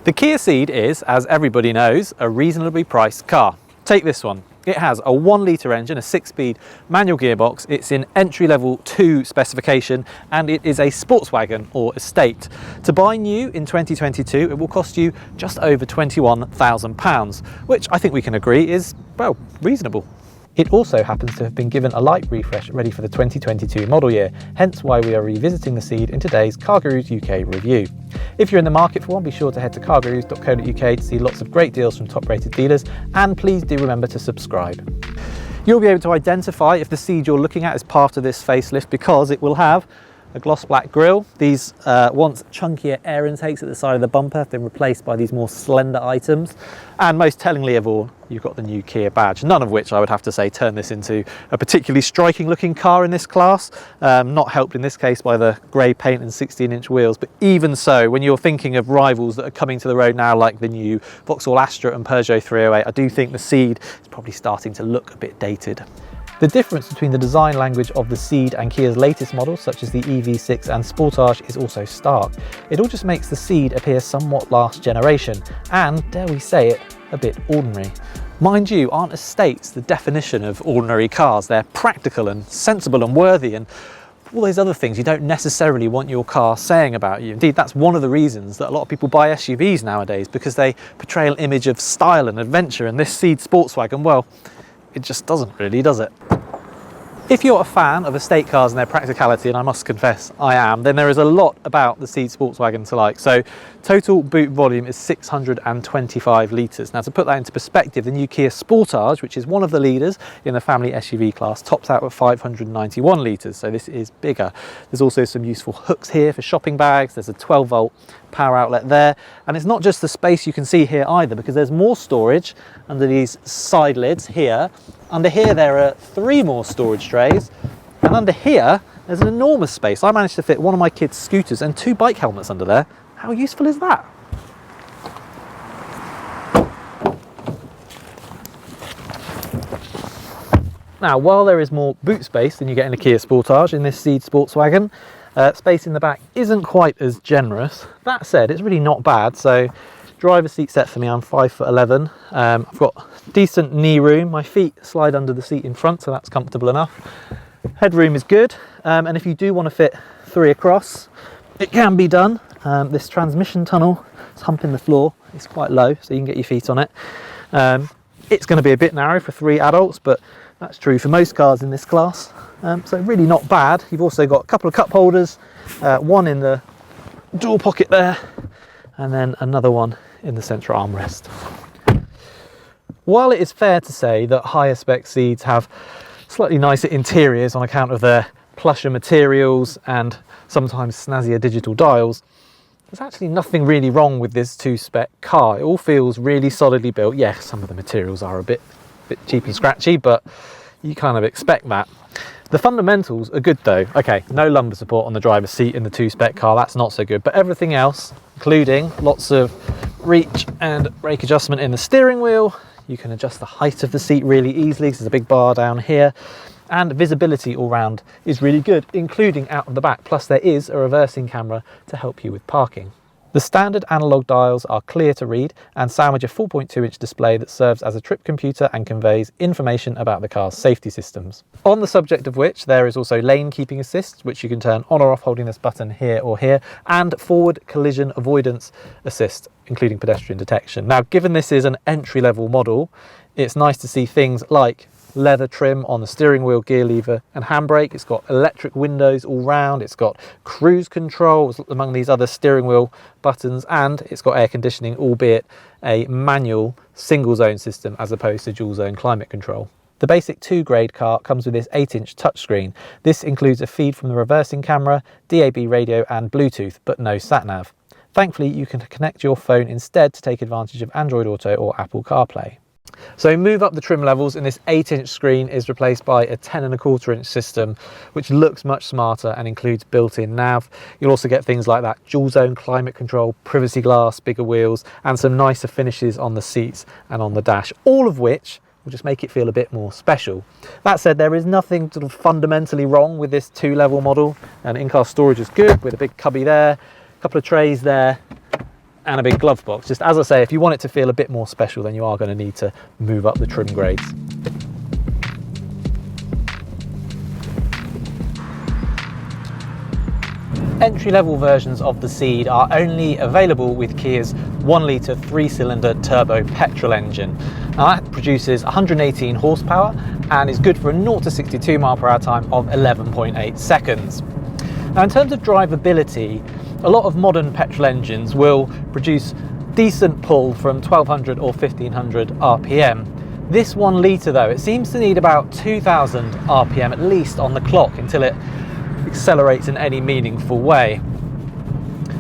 The Kia Ceed is, as everybody knows, a reasonably priced car. Take this one. It has a 1 litre engine, a 6-speed manual gearbox. It's in entry-level 2 specification, and it is a Sportswagon or estate. To buy new in 2022, it will cost you just over £21,000, which I think we can agree is, well, reasonable. It also happens to have been given a light refresh ready for the 2022 model year, hence why we are revisiting the Ceed in today's CarGurus UK review. If you're in the market for one, be sure to head to cargurus.co.uk to see lots of great deals from top-rated dealers, and please do remember to subscribe. You'll be able to identify if the Ceed you're looking at is part of this facelift because it will have a gloss black grille. These once chunkier air intakes at the side of the bumper have been replaced by these more slender items. And most tellingly of all, you've got the new Kia badge, none of which I would have to say turn this into a particularly striking looking car in this class. Not helped in this case by the grey paint and 16-inch wheels, but even so, when you're thinking of rivals that are coming to the road now like the new Vauxhall Astra and Peugeot 308, I do think the Ceed is probably starting to look a bit dated. The difference between the design language of the Ceed and Kia's latest models, such as the EV6 and Sportage, is also stark. It all just makes the Ceed appear somewhat last generation, and, dare we say it, a bit ordinary. Mind you, aren't estates the definition of ordinary cars? They're practical and sensible and worthy, and all those other things you don't necessarily want your car saying about you. Indeed, that's one of the reasons that a lot of people buy SUVs nowadays, because they portray an image of style and adventure, and this Ceed Sportswagon, well, it just doesn't really, does it? If you're a fan of estate cars and their practicality, and I must confess I am, then there is a lot about the Ceed Sportswagon to like. So total boot volume is 625 litres. Now, to put that into perspective, the new Kia Sportage, which is one of the leaders in the family SUV class, tops out at 591 litres, so this is bigger. There's also some useful hooks here for shopping bags. There's a 12-volt power outlet there, and it's not just the space you can see here either, because there's more storage under these side lids here. Under here there are 3 more storage trays, and under here there's an enormous space. I managed to fit one of my kids' scooters and 2 bike helmets under there. How useful is that? Now, while there is more boot space than you get in a Kia Sportage in this Ceed Sportswagon, space in the back isn't quite as generous. That said, it's really not bad. So driver's seat set for me, I'm 5'11". I've got decent knee room. My feet slide under the seat in front, so that's comfortable enough. Headroom is good, and if you do want to fit 3 across, it can be done. This transmission tunnel is humping the floor. It's quite low, so you can get your feet on it. It's going to be a bit narrow for 3 adults, but that's true for most cars in this class. So really not bad. You've also got a couple of cup holders, one in the door pocket there, and then another one in the central armrest. While it is fair to say that higher spec Ceeds have slightly nicer interiors on account of their plusher materials and sometimes snazzier digital dials, there's actually nothing really wrong with this 2-spec car. It all feels really solidly built. Yeah, some of the materials are a bit cheap and scratchy, but you kind of expect that. The fundamentals are good though. Okay, no lumbar support on the driver's seat in the 2-spec car, that's not so good, but everything else, including lots of reach and brake adjustment in the steering wheel. You can adjust the height of the seat really easily, so there's a big bar down here, and visibility all round is really good, including out of the back, plus there is a reversing camera to help you with parking. The standard analog dials are clear to read and sandwich a 4.2-inch display that serves as a trip computer and conveys information about the car's safety systems. On the subject of which, there is also lane keeping assist, which you can turn on or off holding this button here or here, and forward collision avoidance assist, including pedestrian detection. Now, given this is an entry-level model, it's nice to see things like leather trim on the steering wheel, gear lever and handbrake. It's got electric windows all round, it's got cruise control among these other steering wheel buttons, and it's got air conditioning, albeit a manual single zone system as opposed to dual zone climate control. The basic 2-grade car comes with this 8-inch touchscreen. This includes a feed from the reversing camera, DAB radio and Bluetooth, but no sat-nav. Thankfully, you can connect your phone instead to take advantage of Android Auto or Apple CarPlay. So move up the trim levels and this 8-inch screen is replaced by a 10.25-inch system, which looks much smarter and includes built-in nav. You'll also get things like that dual zone climate control, privacy glass, bigger wheels, and some nicer finishes on the seats and on the dash, all of which will just make it feel a bit more special. That said, there is nothing sort of fundamentally wrong with this 2-level model, and in-car storage is good with a big cubby there, a couple of trays there, and a big glove box. Just as I say, if you want it to feel a bit more special, then you are going to need to move up the trim grades. Entry-level versions of the Ceed are only available with Kia's 1 litre 3-cylinder turbo petrol engine. Now that produces 118 horsepower and is good for a 0 to 62 mph time of 11.8 seconds. Now in terms of drivability, a lot of modern petrol engines will produce decent pull from 1200 or 1500 RPM. This 1 litre though, it seems to need about 2000 RPM at least on the clock until it accelerates in any meaningful way.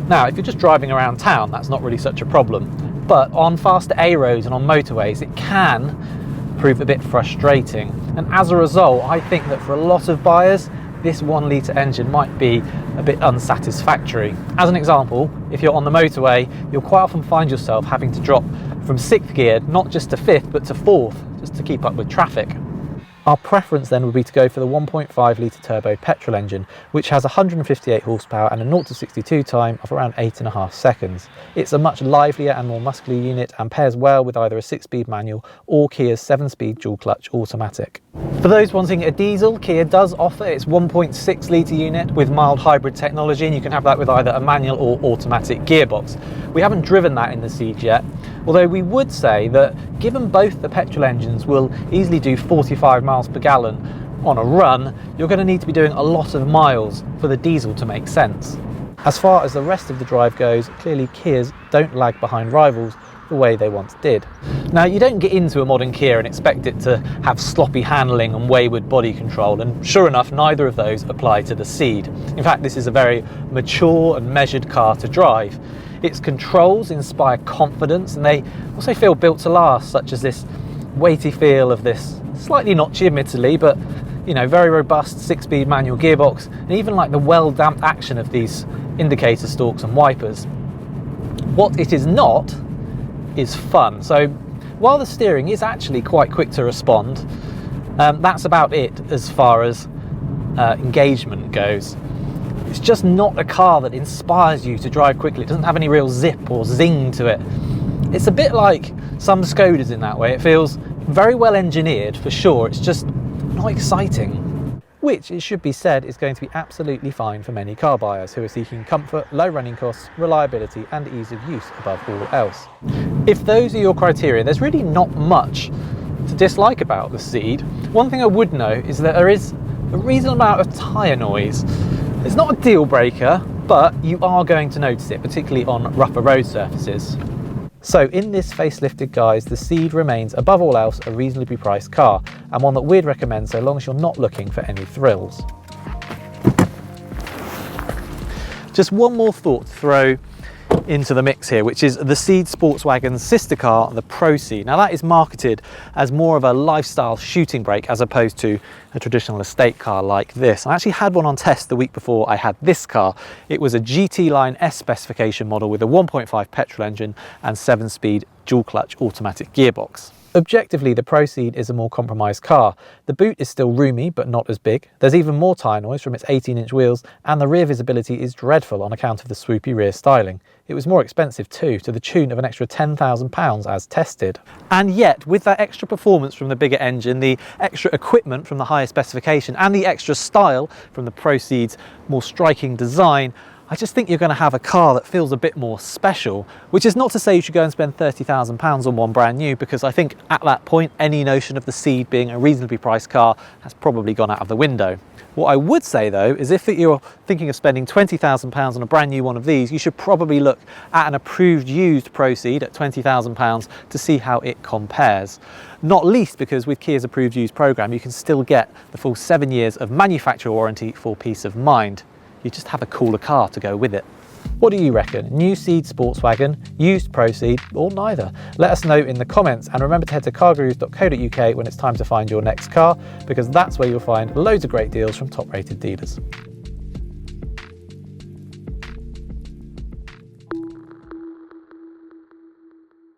Now if you're just driving around town, that's not really such a problem, but on faster A roads and on motorways it can prove a bit frustrating, and as a result I think that for a lot of buyers this 1 litre engine might be a bit unsatisfactory. As an example, if you're on the motorway, you'll quite often find yourself having to drop from 6th gear not just to 5th but to 4th just to keep up with traffic. Our preference then would be to go for the 1.5 litre turbo petrol engine, which has 158 horsepower and a 0 to 62 time of around 8.5 seconds. It's a much livelier and more muscular unit and pairs well with either a 6-speed manual or Kia's 7-speed dual clutch automatic. For those wanting a diesel, Kia does offer its 1.6 litre unit with mild hybrid technology, and you can have that with either a manual or automatic gearbox. We haven't driven that in the Ceed yet, although we would say that given both the petrol engines will easily do 45 miles per gallon on a run, you're going to need to be doing a lot of miles for the diesel to make sense. As far as the rest of the drive goes, clearly Kias don't lag behind rivals the way they once did. Now you don't get into a modern Kia and expect it to have sloppy handling and wayward body control, and sure enough neither of those apply to the Ceed. In fact, this is a very mature and measured car to drive. Its controls inspire confidence and they also feel built to last, such as this weighty feel of this slightly notchy admittedly, but you know, very robust 6-speed manual gearbox, and even like the well-damped action of these indicator stalks and wipers. What it is not is fun. So while the steering is actually quite quick to respond, that's about it as far as engagement goes. It's just not a car that inspires you to drive quickly. It doesn't have any real zip or zing to it. It's a bit like some Skodas in that way. It feels very well engineered for sure, it's just not exciting. Which, it should be said, is going to be absolutely fine for many car buyers who are seeking comfort, low running costs, reliability and ease of use above all else. If those are your criteria, there's really not much to dislike about the Ceed. One thing I would note is that there is a reasonable amount of tyre noise. It's not a deal breaker, but you are going to notice it, particularly on rougher road surfaces. So in this facelifted guise, the Ceed remains above all else a reasonably priced car, and one that we'd recommend so long as you're not looking for any thrills. Just one more thought to throw into the mix here, which is the Ceed Sportswagon's sister car, the Pro Ceed. Now that is marketed as more of a lifestyle shooting brake as opposed to a traditional estate car like this. I actually had one on test the week before I had this car. It was a GT Line S specification model with a 1.5 petrol engine and 7-speed dual clutch automatic gearbox. Objectively, the Pro Ceed is a more compromised car. The boot is still roomy, but not as big. There's even more tyre noise from its 18-inch wheels, and the rear visibility is dreadful on account of the swoopy rear styling. It was more expensive too, to the tune of an extra £10,000 as tested. And yet, with that extra performance from the bigger engine, the extra equipment from the higher specification, and the extra style from the Pro Ceed's more striking design, I just think you're going to have a car that feels a bit more special, which is not to say you should go and spend £30,000 on one brand new, because I think at that point any notion of the Ceed being a reasonably priced car has probably gone out of the window. What I would say though is if you're thinking of spending £20,000 on a brand new one of these, you should probably look at an approved used Pro Ceed at £20,000 to see how it compares. Not least because with Kia's approved used programme you can still get the full 7 years of manufacturer warranty for peace of mind. You just have a cooler car to go with it. What do you reckon? New Ceed Sportswagon, used Pro Ceed, or neither? Let us know in the comments, and remember to head to cargurus.co.uk when it's time to find your next car, because that's where you'll find loads of great deals from top rated dealers.